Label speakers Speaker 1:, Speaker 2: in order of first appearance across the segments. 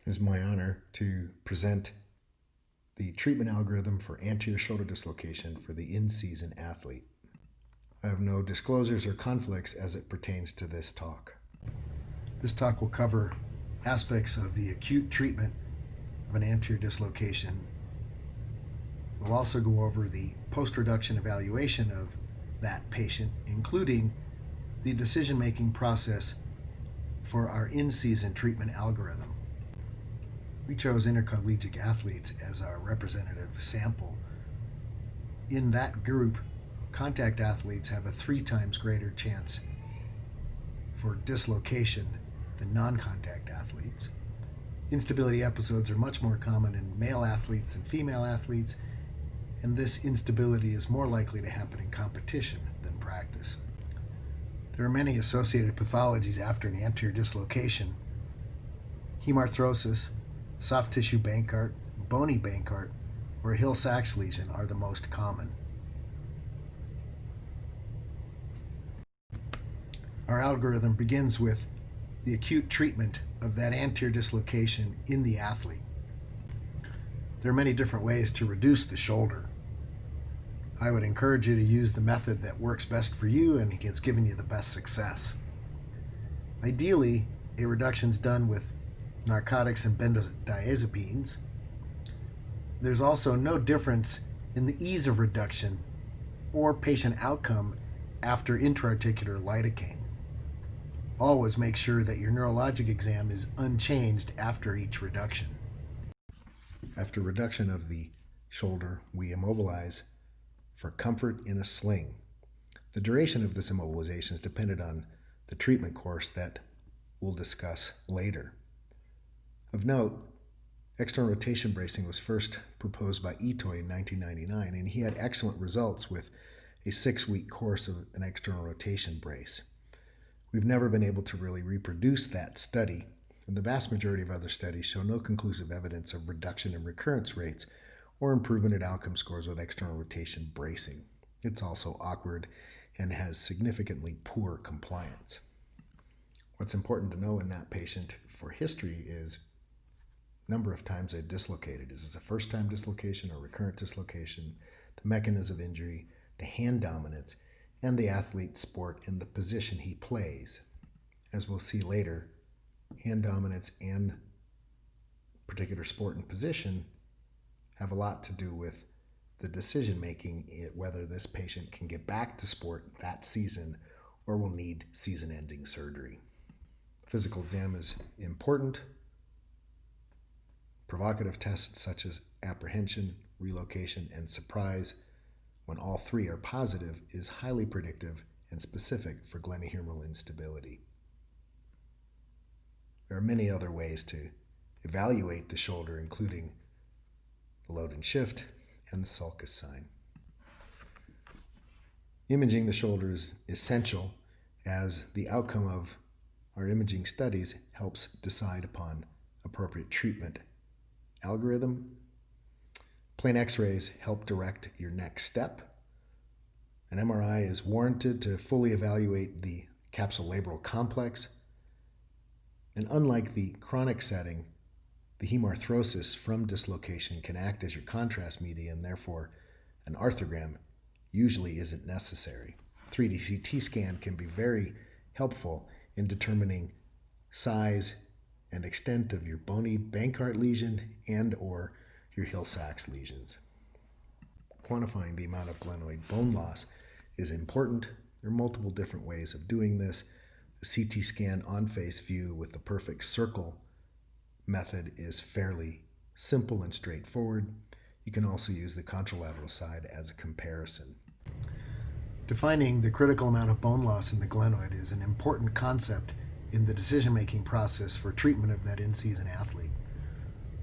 Speaker 1: It is my honor to present the treatment algorithm for anterior shoulder dislocation for the in-season athlete. I have no disclosures or conflicts as it pertains to this talk. This talk will cover aspects of the acute treatment of an anterior dislocation. We'll also go over the post-reduction evaluation of that patient, including the decision-making process for our in-season treatment algorithm. We chose intercollegiate athletes as our representative sample. In that group, contact athletes have a 3 times greater chance for dislocation than non-contact athletes. Instability episodes are much more common in male athletes than female athletes, and this instability is more likely to happen in competition than practice. There are many associated pathologies after an anterior dislocation. Hemarthrosis, soft tissue Bankart, bony Bankart, or Hill-Sachs lesion are the most common. Our algorithm begins with the acute treatment of that anterior dislocation in the athlete. There are many different ways to reduce the shoulder. I would encourage you to use the method that works best for you and has given you the best success. Ideally, a reduction is done with narcotics and benzodiazepines. There's also no difference in the ease of reduction or patient outcome after intra-articular lidocaine. Always make sure that your neurologic exam is unchanged after each reduction. After reduction of the shoulder, we immobilize for comfort in a sling. The duration of this immobilization is dependent on the treatment course that we'll discuss later. Of note, external rotation bracing was first proposed by Ito in 1999, and he had excellent results with a 6-week course of an external rotation brace. We've never been able to really reproduce that study, and the vast majority of other studies show no conclusive evidence of reduction in recurrence rates or improvement in outcome scores with external rotation bracing. It's also awkward and has significantly poor compliance. What's important to know in that patient for history is number of times they dislocated. Is this a first-time dislocation or recurrent dislocation? The mechanism of injury, the hand dominance, and the athlete's sport and the position he plays. As we'll see later, hand dominance and particular sport and position have a lot to do with the decision-making, whether this patient can get back to sport that season or will need season-ending surgery. Physical exam is important. Provocative tests such as apprehension, relocation, and surprise, when all 3 are positive, is highly predictive and specific for glenohumeral instability. There are many other ways to evaluate the shoulder, including the load and shift and the sulcus sign. Imaging the shoulder is essential, as the outcome of our imaging studies helps decide upon appropriate treatment algorithm. Plain x-rays help direct your next step. An MRI is warranted to fully evaluate the capsulolabral complex. And unlike the chronic setting, the hemarthrosis from dislocation can act as your contrast media, and therefore an arthrogram usually isn't necessary. 3D CT scan can be very helpful in determining size and extent of your bony Bankart lesion and or your Hill-Sachs lesions. Quantifying the amount of glenoid bone loss is important. There are multiple different ways of doing this. The CT scan on-face view with the perfect circle method is fairly simple and straightforward. You can also use the contralateral side as a comparison. Defining the critical amount of bone loss in the glenoid is an important concept in the decision-making process for treatment of that in-season athlete.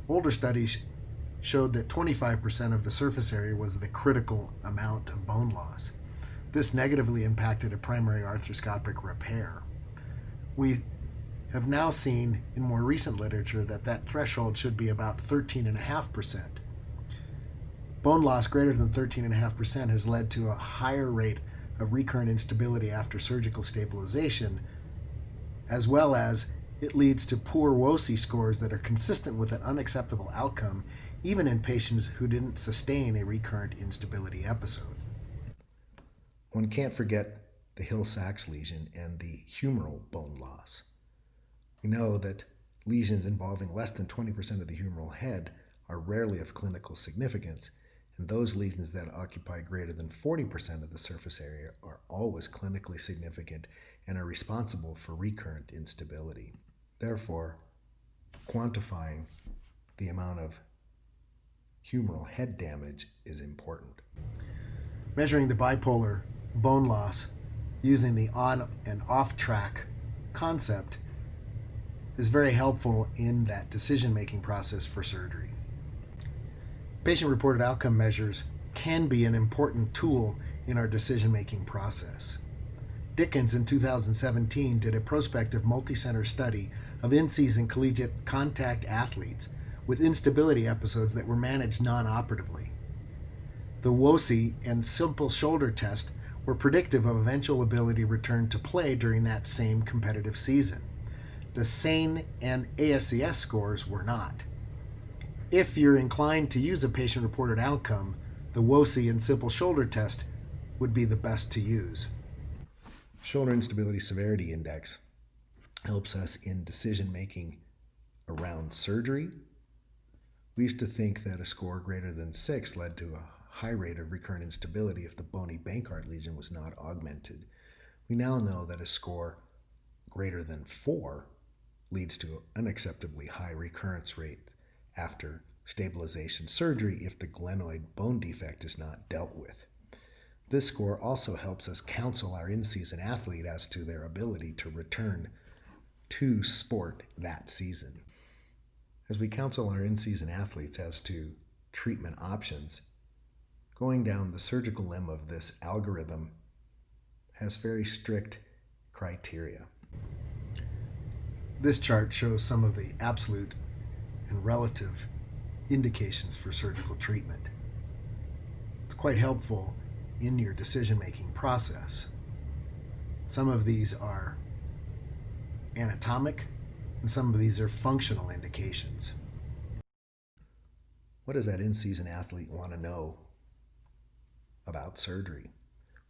Speaker 1: Older studies showed that 25% of the surface area was the critical amount of bone loss. This negatively impacted a primary arthroscopic repair. We have now seen in more recent literature that that threshold should be about 13.5%. Bone loss greater than 13.5% has led to a higher rate of recurrent instability after surgical stabilization, as well as It leads to poor WOSI scores that are consistent with an unacceptable outcome, even in patients who didn't sustain a recurrent instability episode. One can't forget the Hill-Sachs lesion and the humeral bone loss. We know that lesions involving less than 20% of the humeral head are rarely of clinical significance, and those lesions that occupy greater than 40% of the surface area are always clinically significant and are responsible for recurrent instability. Therefore, quantifying the amount of humeral head damage is important. Measuring the bipolar bone loss using the on and off track concept is very helpful in that decision-making process for surgery. Patient-reported outcome measures can be an important tool in our decision-making process. Dickens in 2017 did a prospective multi-center study of in-season collegiate contact athletes with instability episodes that were managed non-operatively. The WOSI and simple shoulder test were predictive of eventual ability to return to play during that same competitive season. The SANE and ASCS scores were not. If you're inclined to use a patient-reported outcome, the WOSI and simple shoulder test would be the best to use. Shoulder Instability Severity Index helps us in decision-making around surgery. We used to think that a score greater than 6 led to a high rate of recurrent instability if the bony Bankart lesion was not augmented. We now know that a score greater than 4 leads to an unacceptably high recurrence rate after stabilization surgery if the glenoid bone defect is not dealt with. This score also helps us counsel our in-season athlete as to their ability to return to sport that season. As we counsel our in-season athletes as to treatment options, going down the surgical limb of this algorithm has very strict criteria. This chart shows some of the absolute and relative indications for surgical treatment. It's quite helpful in your decision-making process. Some of these are anatomic, and some of these are functional indications. What does that in-season athlete want to know about surgery?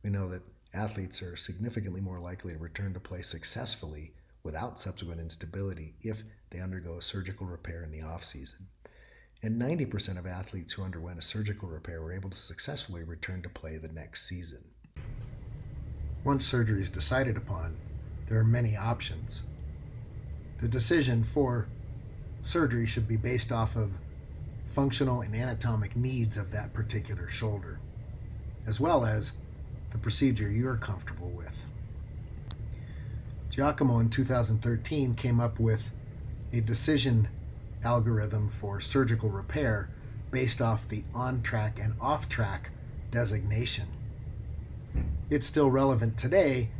Speaker 1: We know that athletes are significantly more likely to return to play successfully without subsequent instability if they undergo a surgical repair in the off-season. And 90% of athletes who underwent a surgical repair were able to successfully return to play the next season. Once surgery is decided upon, there are many options. The decision for surgery should be based off of functional and anatomic needs of that particular shoulder, as well as the procedure you're comfortable with. Giacomo in 2013 came up with a decision algorithm for surgical repair based off the on-track and off-track designation. It's still relevant today,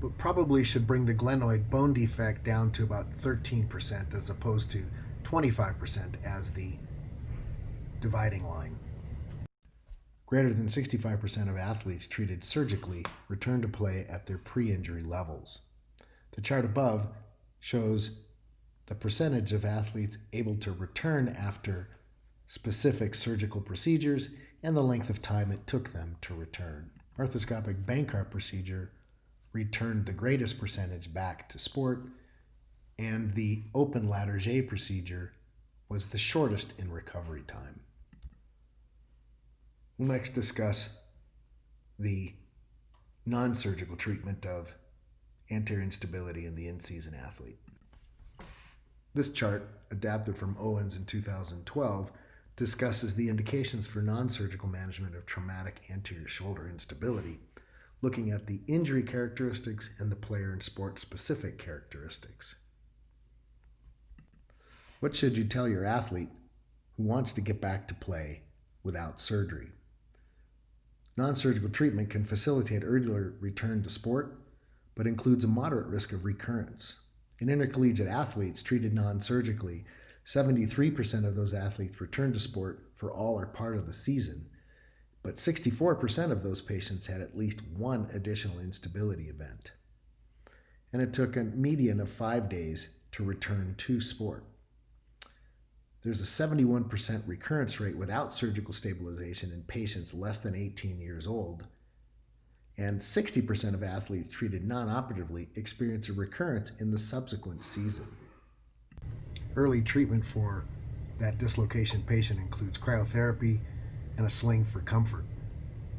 Speaker 1: but probably should bring the glenoid bone defect down to about 13% as opposed to 25% as the dividing line. Greater than 65% of athletes treated surgically return to play at their pre-injury levels. The chart above shows the percentage of athletes able to return after specific surgical procedures and the length of time it took them to return. Arthroscopic Bankart procedure returned the greatest percentage back to sport, and the open Latarjet procedure was the shortest in recovery time. We'll next discuss the non-surgical treatment of anterior instability in the in-season athlete. This chart, adapted from Owens in 2012, discusses the indications for non-surgical management of traumatic anterior shoulder instability, looking at the injury characteristics and the player and sport-specific characteristics. What should you tell your athlete who wants to get back to play without surgery? Non-surgical treatment can facilitate earlier return to sport, but includes a moderate risk of recurrence. In intercollegiate athletes treated non-surgically, 73% of those athletes return to sport for all or part of the season, but 64% of those patients had at least one additional instability event. And it took a median of 5 days to return to sport. There's a 71% recurrence rate without surgical stabilization in patients less than 18 years old, and 60% of athletes treated non-operatively experience a recurrence in the subsequent season. Early treatment for that dislocation patient includes cryotherapy and a sling for comfort.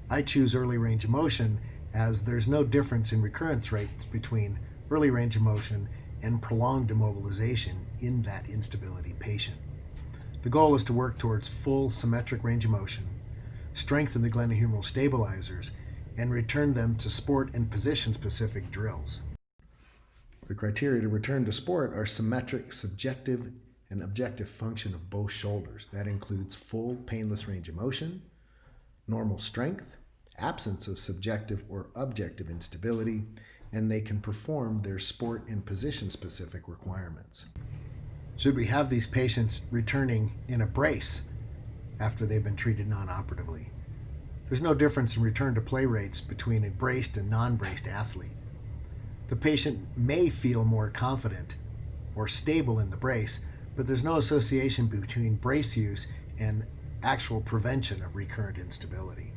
Speaker 1: I choose early range of motion as there's no difference in recurrence rates between early range of motion and prolonged immobilization in that instability patient. The goal is to work towards full symmetric range of motion, strengthen the glenohumeral stabilizers, and return them to sport and position-specific drills. The criteria to return to sport are symmetric, subjective, and objective function of both shoulders. That includes full painless range of motion, normal strength, absence of subjective or objective instability, and they can perform their sport and position-specific requirements. Should we have these patients returning in a brace after they've been treated non-operatively? There's no difference in return to play rates between a braced and non-braced athlete. The patient may feel more confident or stable in the brace, but there's no association between brace use and actual prevention of recurrent instability.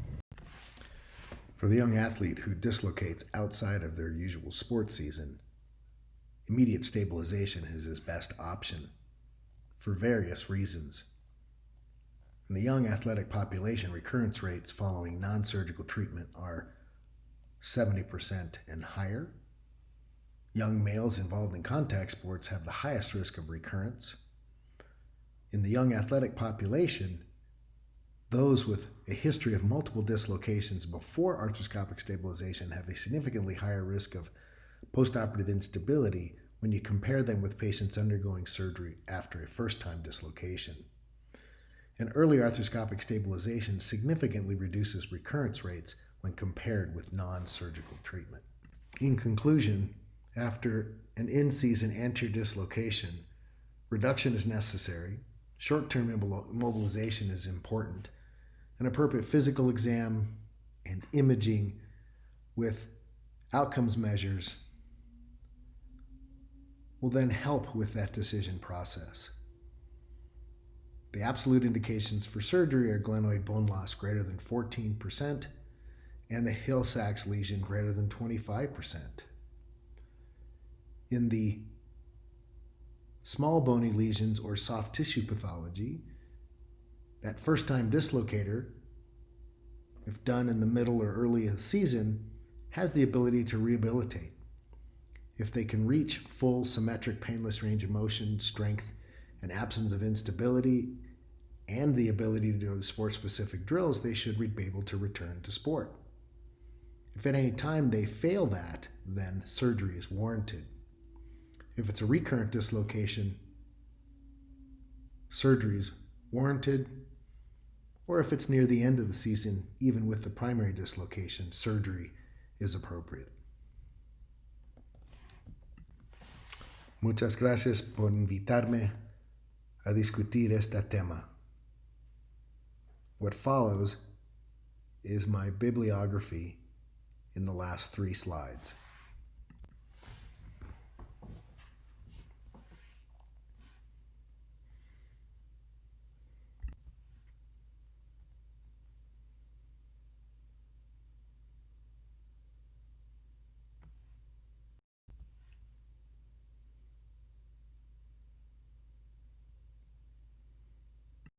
Speaker 1: For the young athlete who dislocates outside of their usual sports season, immediate stabilization is his best option for various reasons. In the young athletic population, recurrence rates following non-surgical treatment are 70% and higher. Young males involved in contact sports have the highest risk of recurrence. In the young athletic population, those with a history of multiple dislocations before arthroscopic stabilization have a significantly higher risk of postoperative instability when you compare them with patients undergoing surgery after a first-time dislocation. And early arthroscopic stabilization significantly reduces recurrence rates when compared with non-surgical treatment. In conclusion, after an in-season anterior dislocation, reduction is necessary, short-term immobilization is important, an appropriate physical exam and imaging with outcomes measures will then help with that decision process. The absolute indications for surgery are glenoid bone loss greater than 14% and a Hill-Sachs lesion greater than 25%. In the small bony lesions or soft tissue pathology, that first-time dislocator, if done in the middle or early of the season, has the ability to rehabilitate. If they can reach full symmetric painless range of motion, strength, and absence of instability, and the ability to do sport-specific drills, they should be able to return to sport. If at any time they fail that, then surgery is warranted. If it's a recurrent dislocation, surgery is warranted, or if it's near the end of the season, even with the primary dislocation, surgery is appropriate. Muchas gracias por invitarme a discutir este tema. What follows is my bibliography in the last 3 slides.